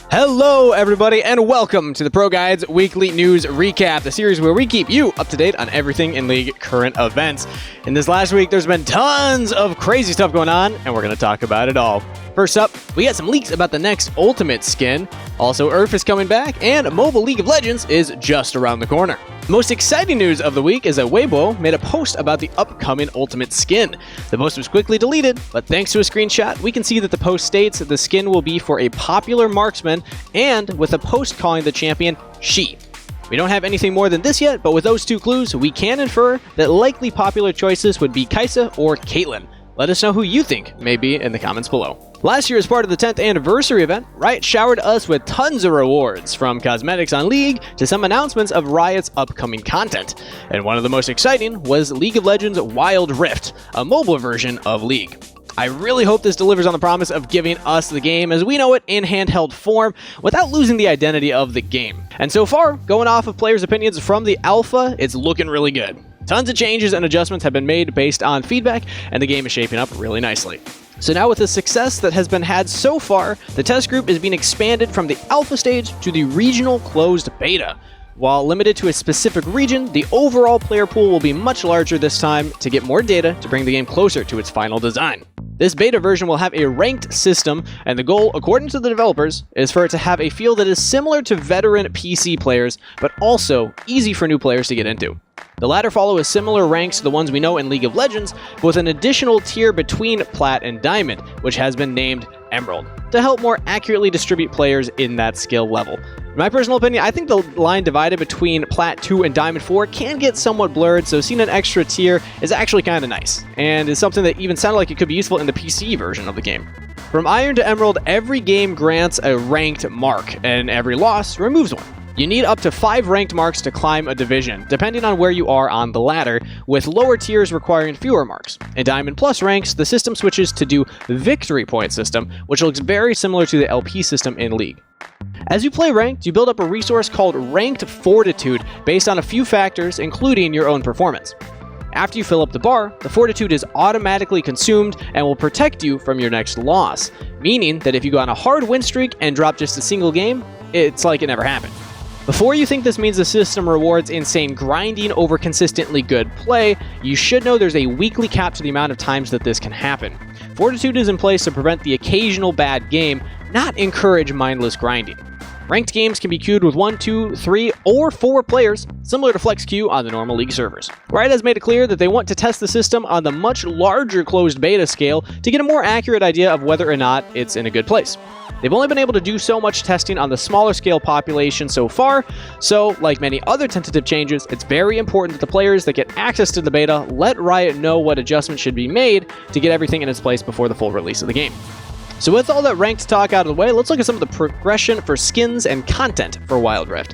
Hello everybody and welcome to the ProGuides Weekly News Recap, the series where we keep you up to date on everything in League current events. In this last week, there's been tons of crazy stuff going on, and we're going to talk about it all. First up, we got some leaks about the next Ultimate skin. Also, Earth is coming back, and mobile League of Legends is just around the corner. The most exciting news of the week is that Weibo made a post about the upcoming Ultimate skin. The post was quickly deleted, but thanks to a screenshot, we can see that the post states the skin will be for a popular marksman, and with a post calling the champion She. We don't have anything more than this yet, but with those two clues, we can infer that likely popular choices would be Kai'Sa or Caitlyn. Let us know who you think may be in the comments below. Last year, as part of the 10th anniversary event, Riot showered us with tons of rewards, from cosmetics on League to some announcements of Riot's upcoming content. And one of the most exciting was League of Legends Wild Rift, a mobile version of League. I really hope this delivers on the promise of giving us the game as we know it in handheld form without losing the identity of the game. And so far, going off of players' opinions from the alpha, it's looking really good. Tons of changes and adjustments have been made based on feedback, and the game is shaping up really nicely. So now with the success that has been had so far, the test group is being expanded from the alpha stage to the regional closed beta. While limited to a specific region, the overall player pool will be much larger this time to get more data to bring the game closer to its final design. This beta version will have a ranked system, and the goal, according to the developers, is for it to have a feel that is similar to veteran PC players, but also easy for new players to get into. The latter follow a similar ranks to the ones we know in League of Legends, but with an additional tier between Plat and Diamond, which has been named Emerald, to help more accurately distribute players in that skill level. In my personal opinion, I think the line divided between Plat 2 and Diamond 4 can get somewhat blurred, so seeing an extra tier is actually kind of nice, and is something that even sounded like it could be useful in the PC version of the game. From Iron to Emerald, every game grants a ranked mark, and every loss removes one. You need up to 5 ranked marks to climb a division, depending on where you are on the ladder, with lower tiers requiring fewer marks. In Diamond Plus ranks, the system switches to do victory point system, which looks very similar to the LP system in League. As you play ranked, you build up a resource called Ranked Fortitude based on a few factors, including your own performance. After you fill up the bar, the Fortitude is automatically consumed and will protect you from your next loss, meaning that if you go on a hard win streak and drop just a single game, it's like it never happened. Before you think this means the system rewards insane grinding over consistently good play, you should know there's a weekly cap to the amount of times that this can happen. Fortitude is in place to prevent the occasional bad game, not encourage mindless grinding. Ranked games can be queued with 1, 2, 3, or 4 players, similar to Flex Queue on the normal League servers. Riot has made it clear that they want to test the system on the much larger closed beta scale to get a more accurate idea of whether or not it's in a good place. They've only been able to do so much testing on the smaller scale population so far, so like many other tentative changes, it's very important that the players that get access to the beta let Riot know what adjustments should be made to get everything in its place before the full release of the game. So with all that ranked talk out of the way, let's look at some of the progression for skins and content for Wild Rift.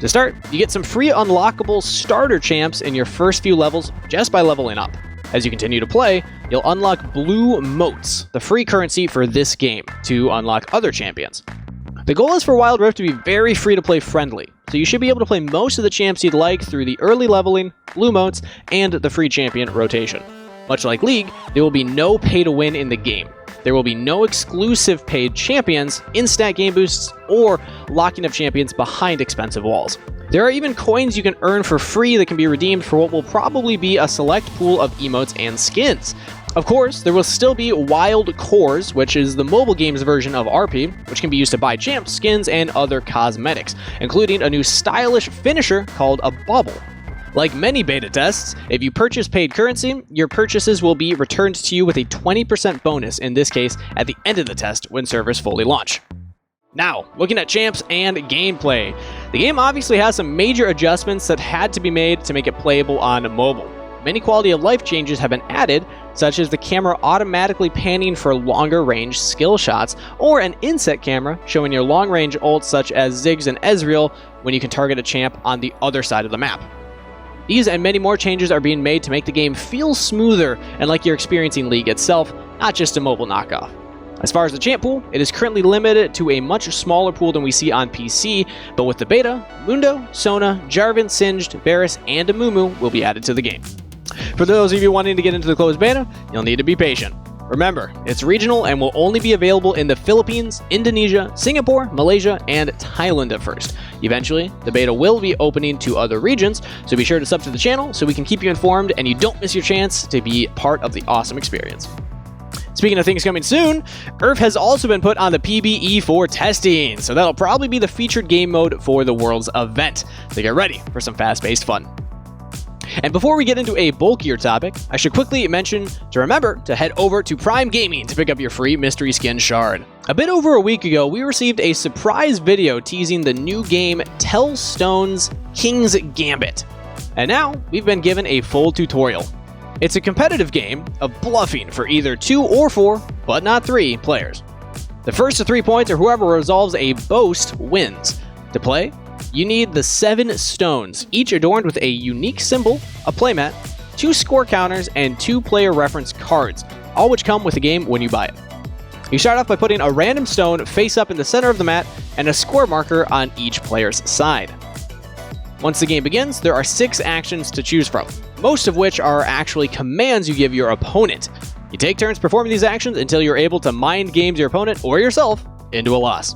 To start, you get some free unlockable starter champs in your first few levels just by leveling up. As you continue to play, you'll unlock blue motes, the free currency for this game, to unlock other champions. The goal is for Wild Rift to be very free-to-play friendly, so you should be able to play most of the champs you'd like through the early leveling, blue motes, and the free champion rotation. Much like League, there will be no pay-to-win in the game. There will be no exclusive paid champions, instant game boosts, or locking of champions behind expensive walls. There are even coins you can earn for free that can be redeemed for what will probably be a select pool of emotes and skins. Of course, there will still be Wild Cores, which is the mobile game's version of RP, which can be used to buy champs, skins, and other cosmetics, including a new stylish finisher called a bubble. Like many beta tests, if you purchase paid currency, your purchases will be returned to you with a 20% bonus, in this case, at the end of the test when servers fully launch. Now, looking at champs and gameplay. The game obviously has some major adjustments that had to be made to make it playable on mobile. Many quality of life changes have been added, such as the camera automatically panning for longer range skill shots, or an inset camera showing your long range ults such as Ziggs and Ezreal when you can target a champ on the other side of the map. These and many more changes are being made to make the game feel smoother and like you're experiencing League itself, not just a mobile knockoff. As far as the champ pool, it is currently limited to a much smaller pool than we see on PC, but with the beta, Mundo, Sona, Jarvan, Singed, Varus, and Amumu will be added to the game. For those of you wanting to get into the closed beta, you'll need to be patient. Remember, it's regional and will only be available in the Philippines, Indonesia, Singapore, Malaysia, and Thailand at first. Eventually, the beta will be opening to other regions, so be sure to sub to the channel so we can keep you informed and you don't miss your chance to be part of the awesome experience. Speaking of things coming soon, Earth has also been put on the PBE for testing, so that'll probably be the featured game mode for the Worlds event. So get ready for some fast-paced fun. And before we get into a bulkier topic, I should quickly mention to remember to head over to Prime Gaming to pick up your free mystery skin shard. A bit over a week ago, we received a surprise video teasing the new game TELLSTONES King's Gambit. And now, we've been given a full tutorial. It's a competitive game of bluffing for either 2 or 4, but not 3 players. The first to 3 points or whoever resolves a boast wins. To play, you need the 7 stones, each adorned with a unique symbol, a playmat, 2 score counters, and 2 player reference cards, all which come with the game when you buy it. You start off by putting a random stone face up in the center of the mat and a score marker on each player's side. Once the game begins, there are 6 actions to choose from, most of which are actually commands you give your opponent. You take turns performing these actions until you're able to mind games your opponent or yourself into a loss.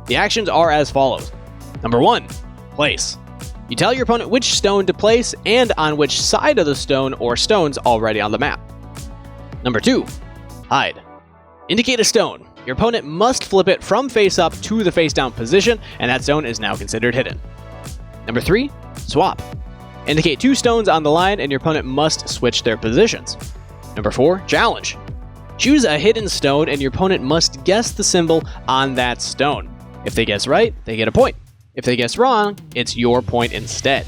The actions are as follows. Number 1, place. You tell your opponent which stone to place and on which side of the stone or stones already on the map. Number 2, hide. Indicate a stone. Your opponent must flip it from face up to the face down position, and that stone is now considered hidden. Number 3, swap. Indicate 2 stones on the line and your opponent must switch their positions. Number 4, challenge. Choose a hidden stone and your opponent must guess the symbol on that stone. If they guess right, they get a point. If they guess wrong, it's your point instead.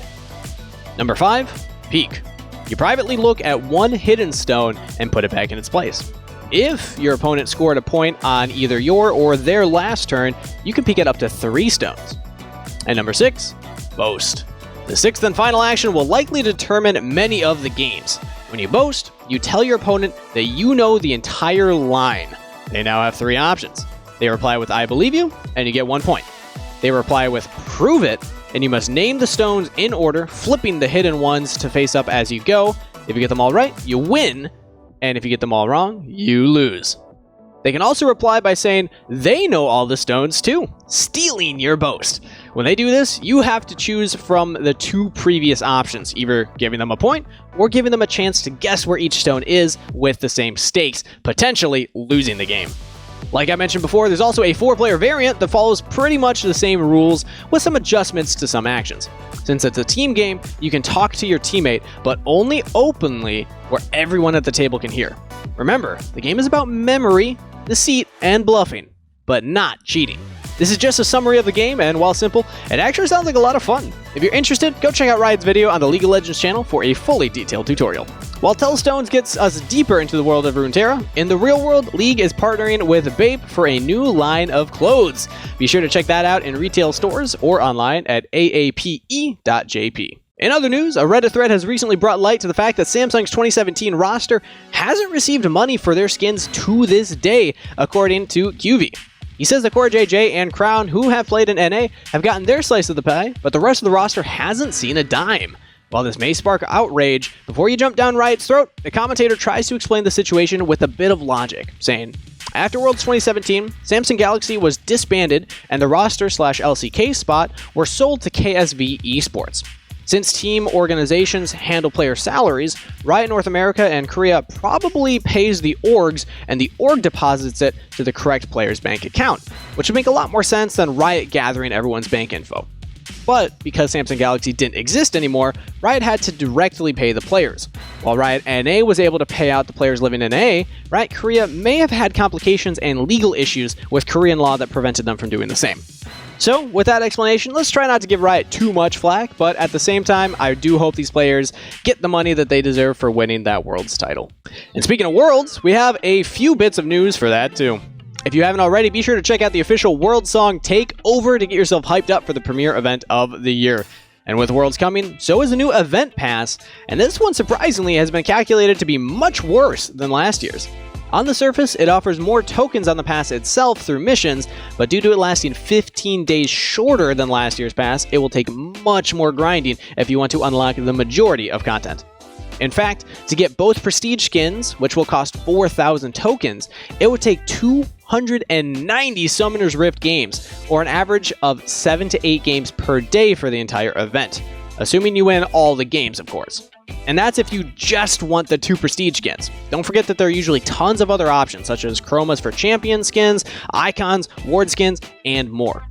Number 5, peek. You privately look at 1 hidden stone and put it back in its place. If your opponent scored a point on either your or their last turn, you can peek at up to 3 stones. And number 6, boast. The 6th and final action will likely determine many of the games. When you boast, you tell your opponent that you know the entire line. They now have 3 options. They reply with I believe you, and you get 1 point. They reply with prove it, and you must name the stones in order, flipping the hidden ones to face up as you go. If you get them all right, you win, and if you get them all wrong, you lose. They can also reply by saying they know all the stones too, stealing your boast. When they do this, you have to choose from the 2 previous options, either giving them a point or giving them a chance to guess where each stone is with the same stakes, potentially losing the game. Like I mentioned before, there's also a 4-player variant that follows pretty much the same rules with some adjustments to some actions. Since it's a team game, you can talk to your teammate, but only openly where everyone at the table can hear. Remember, the game is about memory, deceit, and bluffing, but not cheating. This is just a summary of the game, and while simple, it actually sounds like a lot of fun. If you're interested, go check out Riot's video on the League of Legends channel for a fully detailed tutorial. While TELLSTONES gets us deeper into the world of Runeterra, in the real world, League is partnering with Bape for a new line of clothes. Be sure to check that out in retail stores or online at aape.jp. In other news, a Reddit thread has recently brought light to the fact that Samsung's 2017 roster hasn't received money for their skins to this day, according to QV. He says the Core JJ and Crown, who have played in NA, have gotten their slice of the pie, but the rest of the roster hasn't seen a dime. While this may spark outrage, before you jump down Riot's throat, the commentator tries to explain the situation with a bit of logic, saying, after Worlds 2017, Samsung Galaxy was disbanded and the roster/LCK spot were sold to KSV Esports. Since team organizations handle player salaries, Riot North America and Korea probably pays the orgs, and the org deposits it to the correct player's bank account, which would make a lot more sense than Riot gathering everyone's bank info. But because Samsung Galaxy didn't exist anymore, Riot had to directly pay the players. While Riot NA was able to pay out the players living in NA, Riot Korea may have had complications and legal issues with Korean law that prevented them from doing the same. So, with that explanation, let's try not to give Riot too much flack, but at the same time, I do hope these players get the money that they deserve for winning that Worlds title. And speaking of Worlds, we have a few bits of news for that too. If you haven't already, be sure to check out the official World Song Takeover to get yourself hyped up for the premier event of the year. And with Worlds coming, so is a new event pass, and this one surprisingly has been calculated to be much worse than last year's. On the surface, it offers more tokens on the pass itself through missions, but due to it lasting 15 days shorter than last year's pass, it will take much more grinding if you want to unlock the majority of content. In fact, to get both prestige skins, which will cost 4,000 tokens, it would take 290 Summoner's Rift games, or an average of 7 to 8 games per day for the entire event, assuming you win all the games, of course. And that's if you just want the 2 prestige skins. Don't forget that there are usually tons of other options, such as chromas for champion skins, icons, ward skins, and more.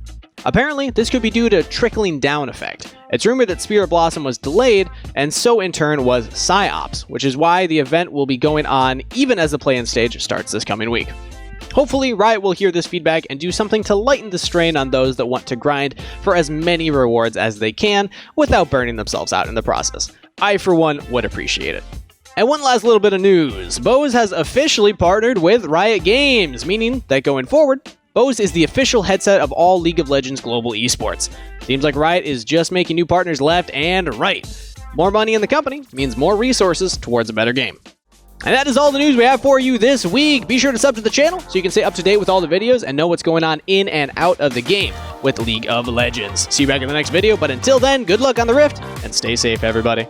Apparently, this could be due to trickling down effect. It's rumored that Spirit Blossom was delayed, and so in turn was PsyOps, which is why the event will be going on even as the play-in stage starts this coming week. Hopefully, Riot will hear this feedback and do something to lighten the strain on those that want to grind for as many rewards as they can without burning themselves out in the process. I, for one, would appreciate it. And one last little bit of news. Bose has officially partnered with Riot Games, meaning that going forward, Bose is the official headset of all League of Legends global esports. Seems like Riot is just making new partners left and right. More money in the company means more resources towards a better game. And that is all the news we have for you this week. Be sure to sub to the channel so you can stay up to date with all the videos and know what's going on in and out of the game with League of Legends. See you back in the next video, but until then, good luck on the Rift and stay safe, everybody.